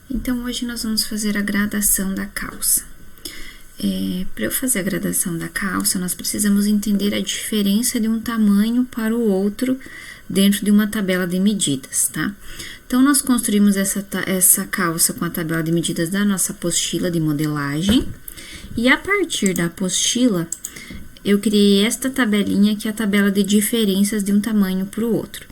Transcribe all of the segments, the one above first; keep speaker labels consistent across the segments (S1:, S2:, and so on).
S1: Então, hoje nós vamos fazer a gradação da calça. Para eu fazer a gradação da calça, nós precisamos entender a diferença de um tamanho para o outro dentro de uma tabela de medidas, tá? Então, nós construímos essa calça com a tabela de medidas da nossa apostila de modelagem. E a partir da apostila, eu criei esta tabelinha que é a tabela de diferenças de um tamanho para o outro.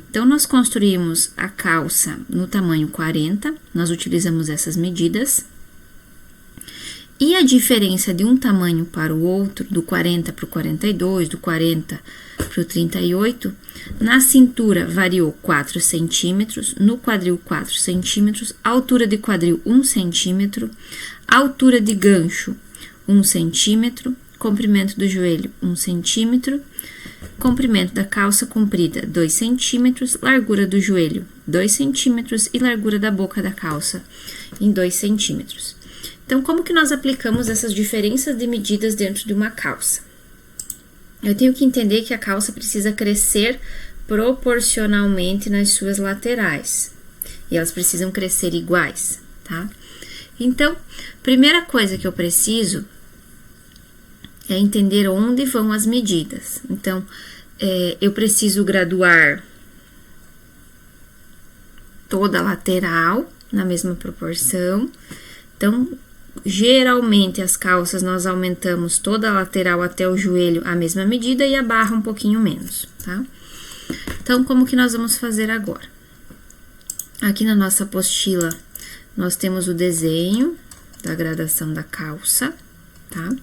S1: Então, nós construímos a calça no tamanho 40, nós utilizamos essas medidas. E a diferença de um tamanho para o outro, do 40 para o 42, do 40 para o 38, na cintura variou 4 centímetros, no quadril 4 centímetros, altura de quadril 1 centímetro, altura de gancho 1 centímetro, comprimento do joelho 1 centímetro, comprimento da calça comprida 2 centímetros, largura do joelho 2 centímetros e largura da boca da calça em 2 centímetros. Então, como que nós aplicamos essas diferenças de medidas dentro de uma calça? Eu tenho que entender que a calça precisa crescer proporcionalmente nas suas laterais. E elas precisam crescer iguais, tá? Então, primeira coisa que eu preciso é entender onde vão as medidas. Então, eu preciso graduar toda a lateral na mesma proporção. Então, geralmente as calças nós aumentamos toda a lateral até o joelho a mesma medida e a barra um pouquinho menos, tá? Então, como que nós vamos fazer agora? Aqui na nossa apostila, nós temos o desenho da gradação da calça, tá?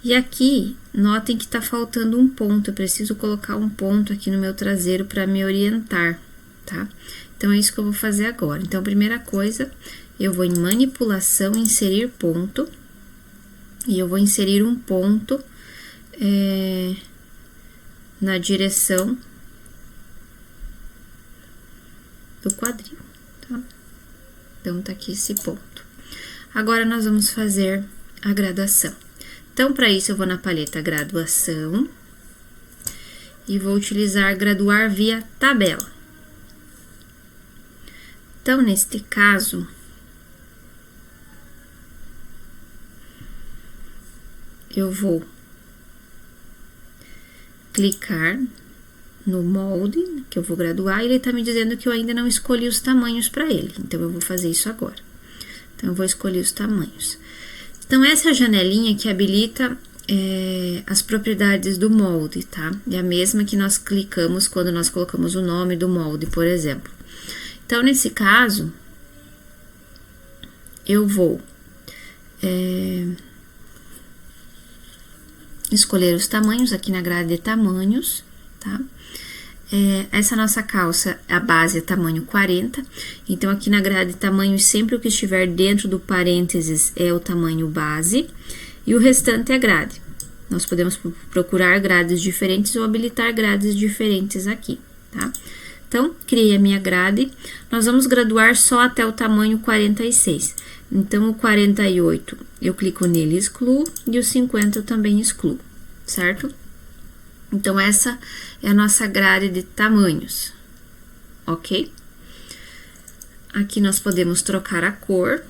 S1: E aqui, notem que tá faltando um ponto, eu preciso colocar um ponto aqui no meu traseiro para me orientar, tá? Então, é isso que eu vou fazer agora. Então, primeira coisa, eu vou em manipulação, inserir ponto, e eu vou inserir um ponto na direção do quadril, tá? Então, tá aqui esse ponto. Agora, nós vamos fazer a gradação. Então, para isso, eu vou na paleta graduação e vou utilizar graduar via tabela. Então, neste caso, eu vou clicar no molde que eu vou graduar e ele tá me dizendo que eu ainda não escolhi os tamanhos para ele. Então, eu vou fazer isso agora. Então, eu vou escolher os tamanhos. Então, essa é a janelinha que habilita as propriedades do molde, tá? É a mesma que nós clicamos quando nós colocamos o nome do molde, por exemplo. Então, nesse caso, eu vou escolher os tamanhos aqui na grade de tamanhos, tá? Essa nossa calça, a base é tamanho 40, então aqui na grade de tamanhos, sempre o que estiver dentro do parênteses é o tamanho base, e o restante é grade. Nós podemos procurar grades diferentes ou habilitar grades diferentes aqui, tá? Então, criei a minha grade, nós vamos graduar só até o tamanho 46. Então, o 48 eu clico nele e excluo, e o 50 eu também excluo, certo? Então, essa é a nossa grade de tamanhos, ok? Aqui nós podemos trocar a cor,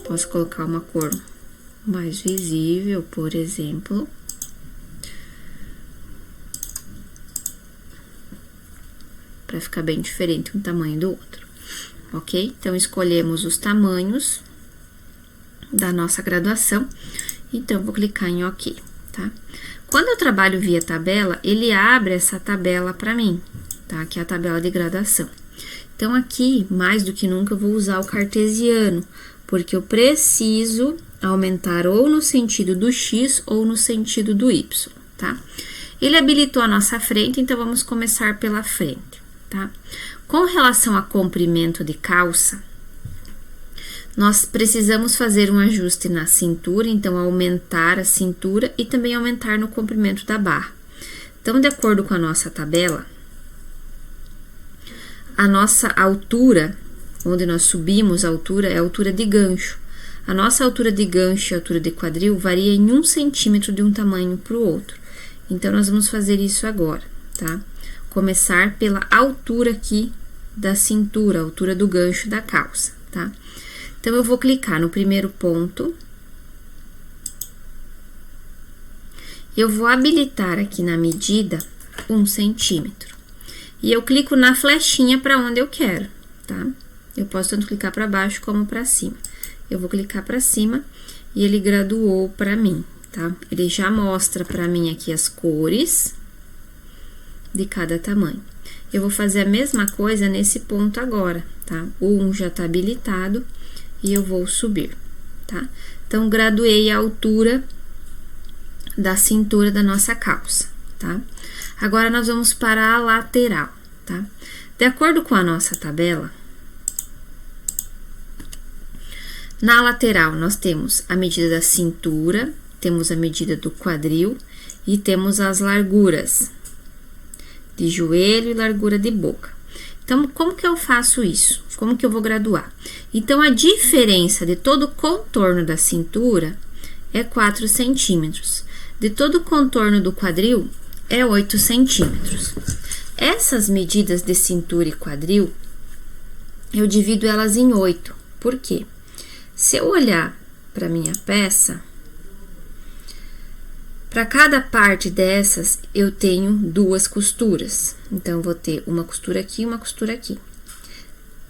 S1: posso colocar uma cor mais visível, por exemplo. Para ficar bem diferente um tamanho do outro, ok? Então, escolhemos os tamanhos da nossa graduação, então, vou clicar em OK, tá? Quando eu trabalho via tabela, ele abre essa tabela para mim, tá? Que é a tabela de gradação. Então, aqui, mais do que nunca, eu vou usar o cartesiano, porque eu preciso aumentar ou no sentido do X ou no sentido do Y, tá? Ele habilitou a nossa frente, então, vamos começar pela frente, tá? Com relação a comprimento de calça, nós precisamos fazer um ajuste na cintura, então, aumentar a cintura e também aumentar no comprimento da barra. Então, de acordo com a nossa tabela, a nossa altura, onde nós subimos a altura, é a altura de gancho. A nossa altura de gancho e a altura de quadril varia em 1 centímetro de um tamanho para o outro. Então, nós vamos fazer isso agora, tá? Começar pela altura aqui da cintura, a altura do gancho da calça, tá? Então, eu vou clicar no primeiro ponto. Eu vou habilitar aqui na medida 1 centímetro. E eu clico na flechinha para onde eu quero, tá? Eu posso tanto clicar para baixo como para cima. Eu vou clicar para cima e ele graduou para mim, tá? Ele já mostra para mim aqui as cores de cada tamanho. Eu vou fazer a mesma coisa nesse ponto agora, tá? O 1 já tá habilitado e eu vou subir, tá? Então, graduei a altura da cintura da nossa calça, tá? Agora, nós vamos para a lateral, tá? De acordo com a nossa tabela, na lateral, nós temos a medida da cintura, temos a medida do quadril e temos as larguras de joelho e largura de boca. Então, como que eu faço isso? Como que eu vou graduar? Então, a diferença de todo o contorno da cintura é 4 centímetros. De todo o contorno do quadril é 8 centímetros. Essas medidas de cintura e quadril, eu divido elas em 8. Por quê? Se eu olhar para minha peça, para cada parte dessas, eu tenho 2 costuras. Então, eu vou ter uma costura aqui e uma costura aqui.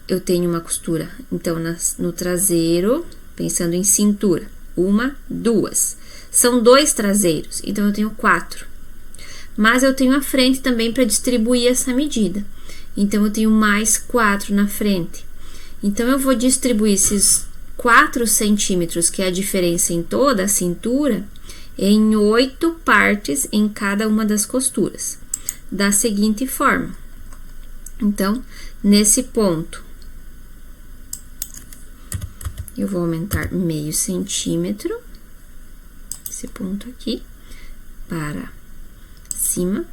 S1: Eu tenho uma costura, então, no traseiro, pensando em cintura. 1, 2. São 2 traseiros, então, eu tenho 4. Mas eu tenho a frente também para distribuir essa medida. Então, eu tenho mais 4 na frente. Então, eu vou distribuir esses 4 centímetros, que é a diferença em toda a cintura, em 8 partes em cada uma das costuras, da seguinte forma. Então, nesse ponto, eu vou aumentar meio centímetro, esse ponto aqui, para cima,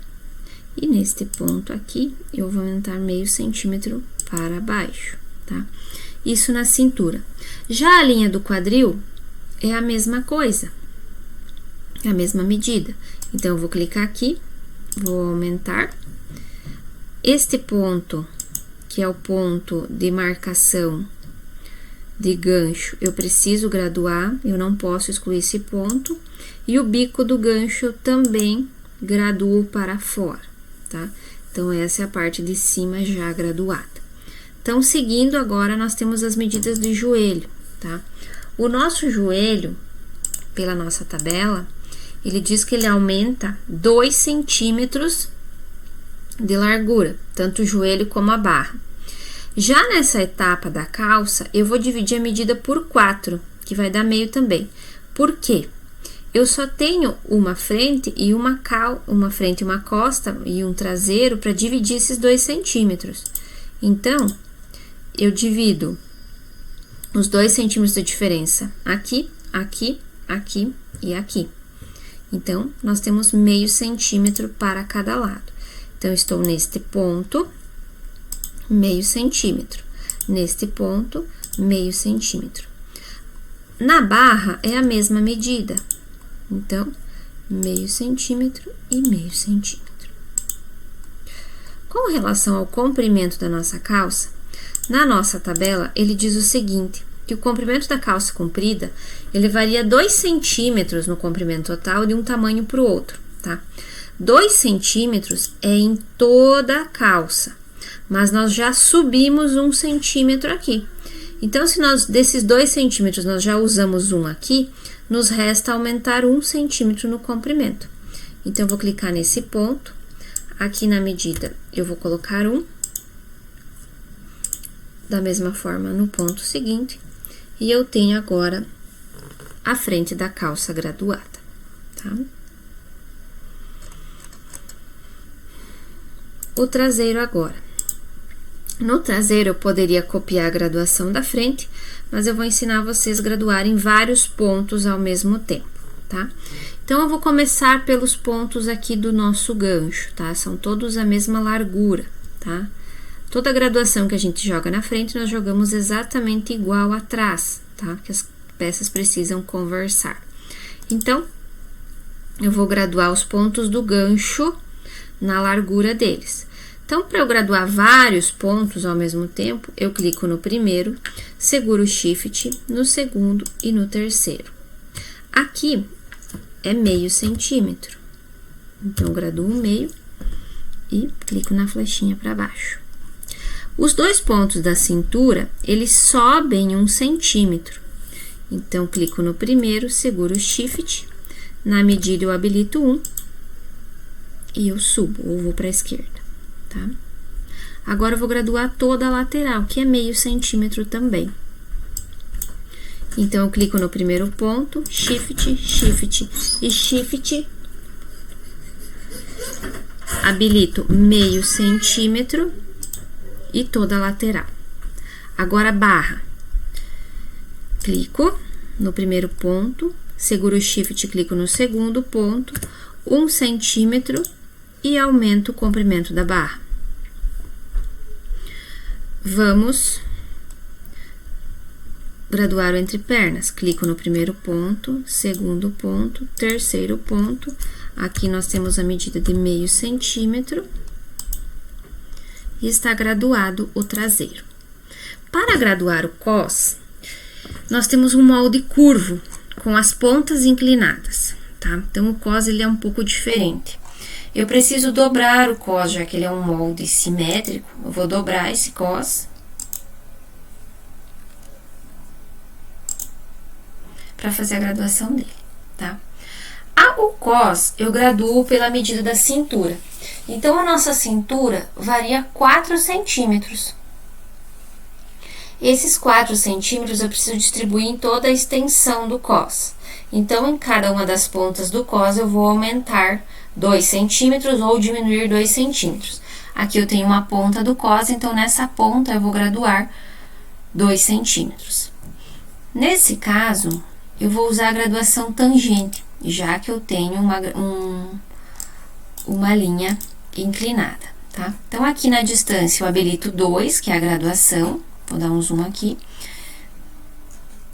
S1: e neste ponto aqui, eu vou aumentar meio centímetro para baixo, tá? Isso na cintura. Já a linha do quadril é a mesma coisa, é a mesma medida. Então, eu vou clicar aqui, vou aumentar. Este ponto, que é o ponto de marcação de gancho, eu preciso graduar, eu não posso excluir esse ponto. E o bico do gancho eu também graduo para fora, tá? Então, essa é a parte de cima já graduada. Então, seguindo agora, nós temos as medidas de joelho, tá? O nosso joelho, pela nossa tabela, ele diz que ele aumenta 2 centímetros de largura, tanto o joelho como a barra. Já nessa etapa da calça, eu vou dividir a medida por 4, que vai dar meio também. Por quê? Eu só tenho uma frente e uma frente e uma costa e um traseiro para dividir esses 2 centímetros. Então, eu divido os 2 centímetros de diferença aqui, aqui, aqui e aqui. Então, nós temos meio centímetro para cada lado. Então, eu estou neste ponto, meio centímetro. Neste ponto, meio centímetro. Na barra, é a mesma medida. Então, meio centímetro e meio centímetro. Com relação ao comprimento da nossa calça, na nossa tabela, ele diz o seguinte, que o comprimento da calça comprida, ele varia 2 centímetros no comprimento total de um tamanho para o outro, tá? 2 centímetros é em toda a calça, mas nós já subimos 1 centímetro aqui. Então, se nós, desses 2 centímetros, nós já usamos um aqui, nos resta aumentar 1 centímetro no comprimento. Então, eu vou clicar nesse ponto, aqui na medida, eu vou colocar 1, da mesma forma no ponto seguinte, e eu tenho agora a frente da calça graduada, tá? O traseiro agora. No traseiro, eu poderia copiar a graduação da frente, mas eu vou ensinar vocês a graduarem vários pontos ao mesmo tempo, tá? Então, eu vou começar pelos pontos aqui do nosso gancho, tá? São todos a mesma largura, tá? Toda a graduação que a gente joga na frente, nós jogamos exatamente igual atrás, tá? Porque as peças precisam conversar. Então, eu vou graduar os pontos do gancho na largura deles. Então, Então, para eu graduar vários pontos ao mesmo tempo, eu clico no primeiro, seguro o Shift, no segundo e no terceiro. Aqui é meio centímetro. Então, eu graduo meio e clico na flechinha para baixo. Os dois pontos da cintura, eles sobem 1 centímetro. Então, clico no primeiro, seguro o Shift, na medida eu habilito 1 e eu subo, ou vou para a esquerda, tá? Agora, eu vou graduar toda a lateral, que é meio centímetro também. Então, eu clico no primeiro ponto, Shift, Shift e Shift. Habilito meio centímetro e toda a lateral. Agora, barra. Clico no primeiro ponto, seguro o Shift, clico no segundo ponto, 1 centímetro e aumento o comprimento da barra. Vamos graduar o entre pernas. Clico no primeiro ponto, segundo ponto, terceiro ponto. Aqui nós temos a medida de meio centímetro e está graduado o traseiro. Para graduar o cos, nós temos um molde curvo com as pontas inclinadas, tá? Então, o cos ele é um pouco diferente. Eu preciso dobrar o cos, já que ele é um molde simétrico. Eu vou dobrar esse cos para fazer a graduação dele, tá? O cos eu graduo pela medida da cintura. Então, a nossa cintura varia 4 centímetros. Esses 4 centímetros eu preciso distribuir em toda a extensão do cos. Então, em cada uma das pontas do cos, eu vou aumentar 2 centímetros ou diminuir 2 centímetros. Aqui eu tenho uma ponta do cos, então nessa ponta eu vou graduar 2 centímetros. Nesse caso, eu vou usar a graduação tangente, já que eu tenho uma linha inclinada, tá? Então, aqui na distância eu habilito 2, que é a graduação. Vou dar um zoom aqui.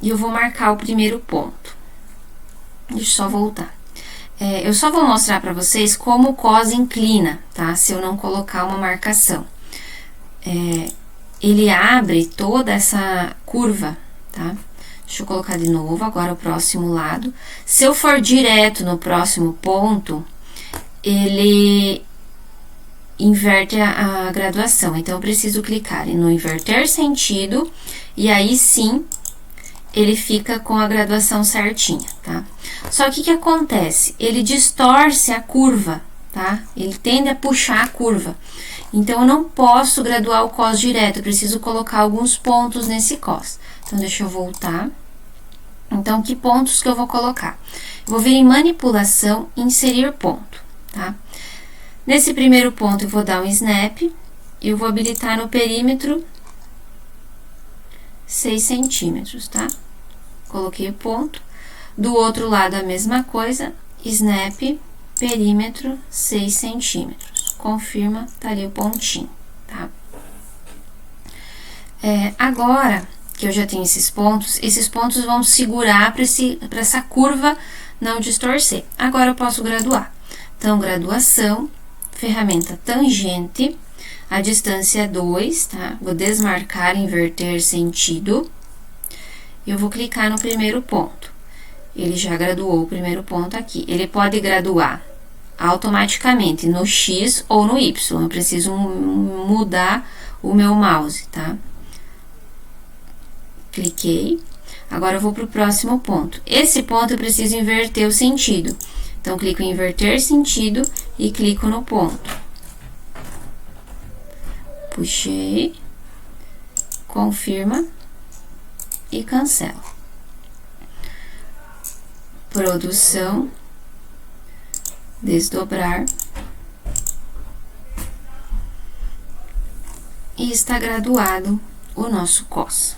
S1: E eu vou marcar o primeiro ponto. Deixa eu só voltar. Eu só vou mostrar para vocês como o cos inclina, tá? Se eu não colocar uma marcação. Ele abre toda essa curva, tá? Deixa eu colocar de novo, agora o próximo lado. Se eu for direto no próximo ponto, ele inverte a graduação. Então, eu preciso clicar no inverter sentido, e aí sim, ele fica com a graduação certinha, tá? Só que o que acontece? Ele distorce a curva, tá? Ele tende a puxar a curva. Então, eu não posso graduar o cos direto, eu preciso colocar alguns pontos nesse cos. Então, deixa eu voltar. Então, que pontos que eu vou colocar? Eu vou vir em manipulação, inserir ponto, tá? Nesse primeiro ponto, eu vou dar um snap e eu vou habilitar no perímetro 6 centímetros, tá? Coloquei o ponto. Do outro lado, a mesma coisa, snap, perímetro 6 centímetros. Confirma, tá ali o pontinho, tá? Agora que eu já tenho esses pontos vão segurar para essa curva não distorcer. Agora, eu posso graduar. Então, graduação, ferramenta tangente, a distância é 2, tá? Vou desmarcar, inverter sentido. Eu vou clicar no primeiro ponto. Ele já graduou o primeiro ponto aqui. Ele pode graduar automaticamente no X ou no Y. Eu preciso mudar o meu mouse, tá? Cliquei. Agora, eu vou para o próximo ponto. Esse ponto eu preciso inverter o sentido. Então, clico em inverter sentido e clico no ponto. Puxei, confirma e cancela. Produção, desdobrar. E está graduado o nosso cos.